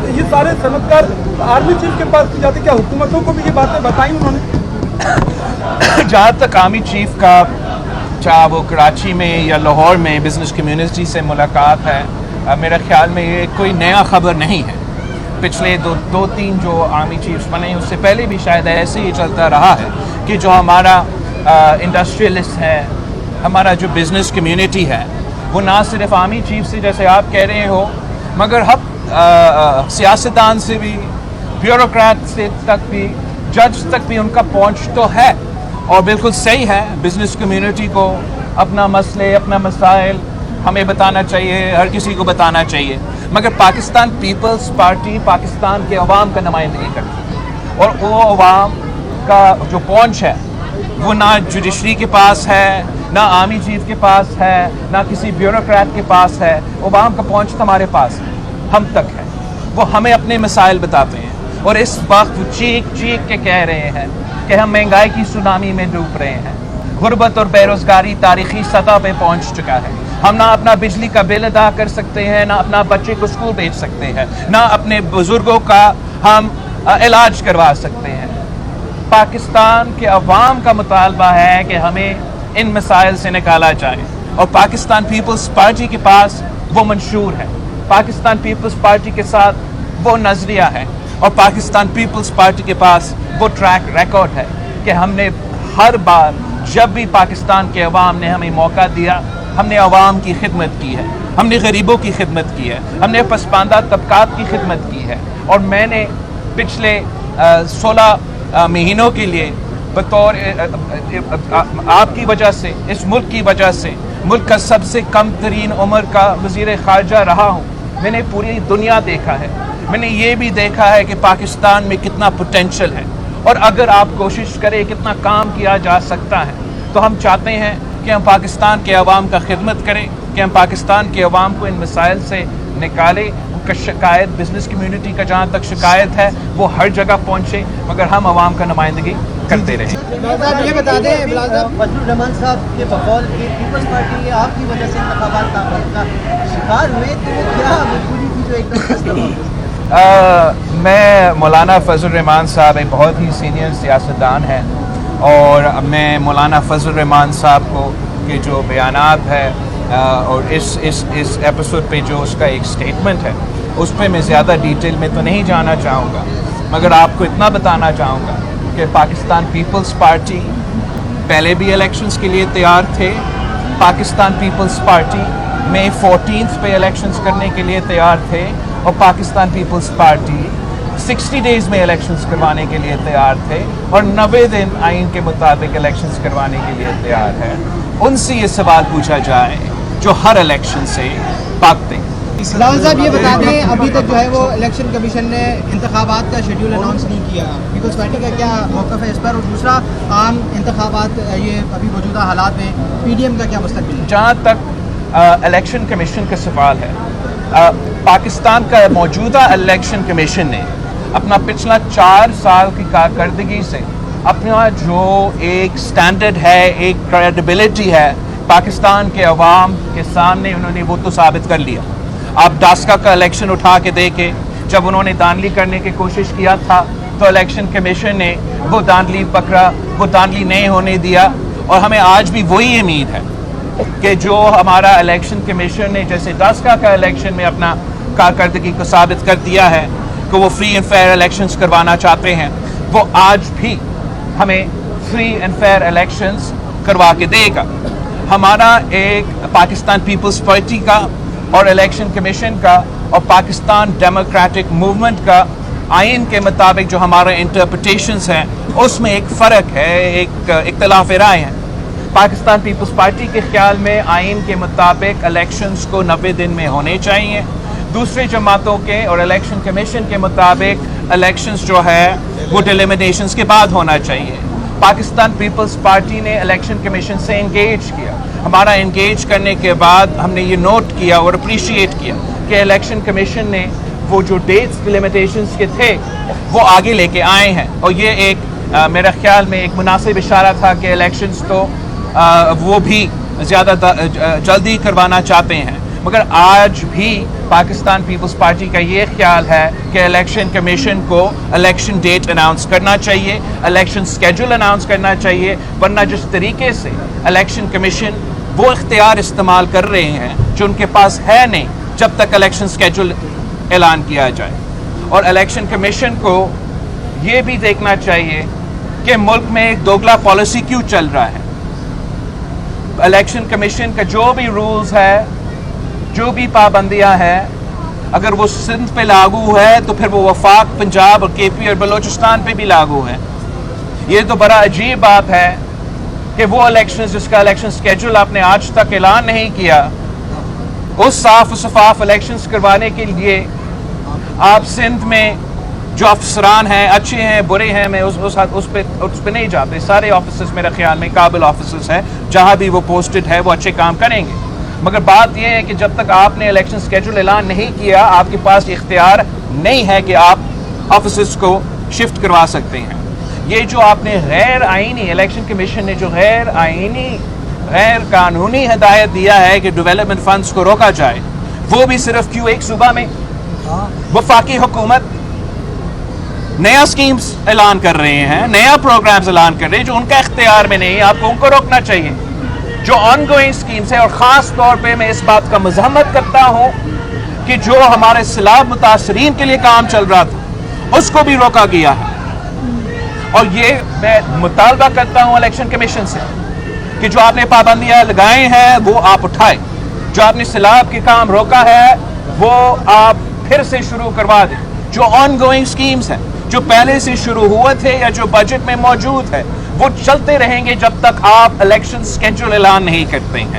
तो ये सारे सनतकार आर्मी चीफ के पास जाते, क्या हुकूमतों को भी ये बातें बताई उन्होंने? जहाँ तक आर्मी चीफ का, चाहे वो कराची में या लाहौर में बिजनेस कम्युनिटी से मुलाकात है, मेरे ख्याल में ये कोई नया खबर नहीं है। पिछले दो तीन जो आर्मी चीफ्स बने उससे पहले भी शायद ऐसे ही चलता रहा है कि जो हमारा इंडस्ट्रियलिस्ट है, हमारा जो बिज़नेस कम्युनिटी है, वो ना सिर्फ आर्मी चीफ से जैसे आप कह रहे हो, मगर हम सियासतदान से भी, ब्यूरोक्रेट से तक भी, जज तक भी उनका पहुंच तो है। और बिल्कुल सही है, बिज़नेस कम्युनिटी को अपना मसले, अपना मसाइल हमें बताना चाहिए, हर किसी को बताना चाहिए, मगर पाकिस्तान पीपल्स पार्टी पाकिस्तान के अवाम का नुमाइंदगी करती है। और वो अवाम का जो पहुंच है वो ना जुडिशरी के पास है, ना आर्मी चीफ के पास है, ना किसी ब्यूरोक्रेट के पास है। अवाम का पहुंच तो हमारे पास है, हम तक है। वो हमें अपने मसाइल बताते हैं और इस वक्त वो चीख चीख के कह रहे हैं कि हम महंगाई की सुनामी में डूब रहे हैं, गुर्बत और बेरोज़गारी तारीखी सतह पे पहुंच चुका है, हम ना अपना बिजली का बिल अदा कर सकते हैं, ना अपना बच्चे को स्कूल भेज सकते हैं, ना अपने बुजुर्गों का हम इलाज करवा सकते हैं। पाकिस्तान के अवाम का मुतालबा है कि हमें इन मसाइल से निकाला जाए और पाकिस्तान पीपल्स पार्टी के पास वो मंशूर है, पाकिस्तान पीपल्स पार्टी के साथ वो नज़रिया है और पाकिस्तान पीपल्स पार्टी के पास वो ट्रैक रिकॉर्ड है कि हमने हर बार जब भी पाकिस्तान के अवाम ने हमें मौका दिया, हमने अवाम की खिदमत की है, हमने गरीबों की खिदमत की है, हमने पसमानदा तबकात की खिदमत की है। और मैंने पिछले 16 महीनों के लिए बतौर आपकी वजह से, इस मुल्क की वजह से, मुल्क का सबसे कम तरीन उम्र का वज़ीर ख़ारजा रहा हूँ। मैंने पूरी दुनिया देखा है, मैंने ये भी देखा है कि पाकिस्तान में कितना पोटेंशल है और अगर आप कोशिश करें कितना काम किया जा सकता है। तो हम चाहते हैं कि हम पाकिस्तान के अवाम का खिदमत करें, कि हम पाकिस्तान के अवाम को इन मसाइल से निकालें। उनका शिकायत, बिजनेस कम्युनिटी का जहाँ तक शिकायत है वो हर जगह पहुँचे, मगर हम अवाम का नुमाइंदगी करते रहें। ये बता दें फजलुर रहमान साहब के बकौल की पीपल्स पार्टी आपकी वजह से इंतखाबात का शिकार हुए, तो वो क्या मजबूरी थी जो एकदम? मैं मौलाना फजलुर रहमान साहब एक बहुत ही सीनियर सियासतदान हैं और मैं मौलाना फजलुर रहमान साहब को के जो बयानात है और इस एपिसोड पे जो उसका एक स्टेटमेंट है उस पर मैं ज़्यादा डिटेल में तो नहीं जाना चाहूँगा, मगर आपको इतना बताना चाहूँगा कि पाकिस्तान पीपल्स पार्टी पहले भी इलेक्शंस के लिए तैयार थे। पाकिस्तान पीपल्स पार्टी मई 14 पे इलेक्शंस करने के लिए तैयार थे और पाकिस्तान पीपल्स पार्टी 60 डेज़ में इलेक्शंस करवाने के लिए तैयार थे और 90 दिन आइन के मुताबिक इलेक्शंस करवाने के लिए तैयार है। उनसे ये सवाल पूछा जाए जो हर इलेक्शन से भागते हैं। रावल साहब ये बता दें, अभी तक जो है वो इलेक्शन कमीशन ने इंतखाबात का शेड्यूल अनाउंस नहीं किया, पीपल्स पार्टी का क्या मौक़िफ़ है इस पर? और दूसरा, आम इंतखाबात ये अभी मौजूदा हालात में पीडीएम का क्या मुस्तक़बिल है? जहाँ तक इलेक्शन कमीशन का सवाल है, पाकिस्तान का मौजूदा इलेक्शन कमीशन ने अपना पिछला 4 साल की कारकर्दगी से अपना जो एक स्टैंडर्ड है, एक क्रेडिबिलिटी है पाकिस्तान के अवाम के सामने, उन्होंने वो तो साबित कर लिया। आप डास्का का इलेक्शन उठा के देखें, जब उन्होंने धांधली करने की कोशिश किया था तो इलेक्शन कमीशन ने वो धांधली पकड़ा, वो धांधली नहीं होने दिया। और हमें आज भी वही उम्मीद है कि जो हमारा इलेक्शन कमीशन ने जैसे डास्का का इलेक्शन में अपना कारकर्दगी को साबित कर दिया है कि वो फ्री एंड फेयर इलेक्शंस करवाना चाहते हैं, वो आज भी हमें फ्री एंड फेयर इलेक्शंस करवा के देगा। हमारा एक पाकिस्तान पीपल्स पार्टी का और इलेक्शन कमीशन का और पाकिस्तान डेमोक्रेटिक मूवमेंट का आइन के मुताबिक जो हमारा इंटरप्रिटेशंस हैं उसमें एक फ़र्क है, एक इख्तिलाफ राय है। पाकिस्तान पीपल्स पार्टी के ख्याल में आइन के मुताबिक इलेक्शंस को 90 दिन में होने चाहिए, दूसरी जमातों के और इलेक्शन कमीशन के मुताबिक इलेक्शंस जो है वो डिलिमिनेशंस के बाद होना चाहिए। पाकिस्तान पीपल्स पार्टी ने इलेक्शन कमीशन से इंगेज किया। हमारा इंगेज करने के बाद हमने ये नोट किया और अप्रिशिएट किया कि इलेक्शन कमीशन ने वो जो डेट्स लिमिटेशंस के थे वो आगे लेके आए हैं और ये एक मेरा ख्याल में एक मुनासिब इशारा था कि इलेक्शंस तो वो भी ज़्यादा जल्दी करवाना चाहते हैं। مگر آج بھی پاکستان پیپلز پارٹی کا یہ خیال ہے کہ الیکشن کمیشن کو الیکشن ڈیٹ اناؤنس کرنا چاہیے, الیکشن سکیجول اناؤنس کرنا چاہیے, ورنہ جس طریقے سے الیکشن کمیشن وہ اختیار استعمال کر رہے ہیں جو ان کے پاس ہے نہیں جب تک الیکشن سکیجول اعلان کیا جائے. اور الیکشن کمیشن کو یہ بھی دیکھنا چاہیے کہ ملک میں ایک دوگلا پالیسی کیوں چل رہا ہے. الیکشن کمیشن کا جو بھی رولز ہے, جو بھی پابندیاں ہیں, اگر وہ سندھ پہ لاگو ہے تو پھر وہ وفاق, پنجاب اور کے پی اور بلوچستان پہ بھی لاگو ہے. یہ تو بڑا عجیب بات ہے کہ وہ الیکشن جس کا الیکشن سکیجول آپ نے آج تک اعلان نہیں کیا, اس صاف و شفاف الیکشنز کروانے کے لیے آپ سندھ میں جو افسران ہیں, اچھے ہیں برے ہیں, میں اس پہ نہیں جاتے. سارے آفیسرز میرے خیال میں قابل آفیسرز ہیں, جہاں بھی وہ پوسٹڈ ہے وہ اچھے کام کریں گے. مگر بات یہ ہے کہ جب تک آپ نے الیکشن سکیجول اعلان نہیں کیا, آپ کے پاس اختیار نہیں ہے کہ آپ آفیسرز کو شفٹ کروا سکتے ہیں. یہ جو آپ نے غیر آئینی, الیکشن کمیشن نے جو غیر آئینی غیر قانونی ہدایت دیا ہے کہ ڈیولپمنٹ فنڈز کو روکا جائے, وہ بھی صرف کیوں ایک صوبہ میں. وفاقی حکومت نیا سکیمز اعلان کر رہے ہیں, نیا پروگرامز اعلان کر رہے ہیں جو ان کا اختیار میں نہیں. آپ کو ان کو روکنا چاہیے جو آن گوئنگ سکیمز ہیں. اور خاص طور پہ میں اس بات کا مذمت کرتا ہوں کہ جو ہمارے سیلاب متاثرین کے لیے کام چل رہا تھا اس کو بھی روکا گیا ہے. اور یہ میں مطالبہ کرتا ہوں الیکشن کمیشن سے کہ جو آپ نے پابندیاں لگائے ہیں وہ آپ اٹھائیں, جو آپ نے سیلاب کے کام روکا ہے وہ آپ پھر سے شروع کروا دیں. جو آن گوئنگ سکیمز ہیں جو پہلے سے شروع ہوئے تھے یا جو بجٹ میں موجود ہے وہ چلتے رہیں گے جب تک آپ الیکشن سکیجول اعلان نہیں کرتے ہیں.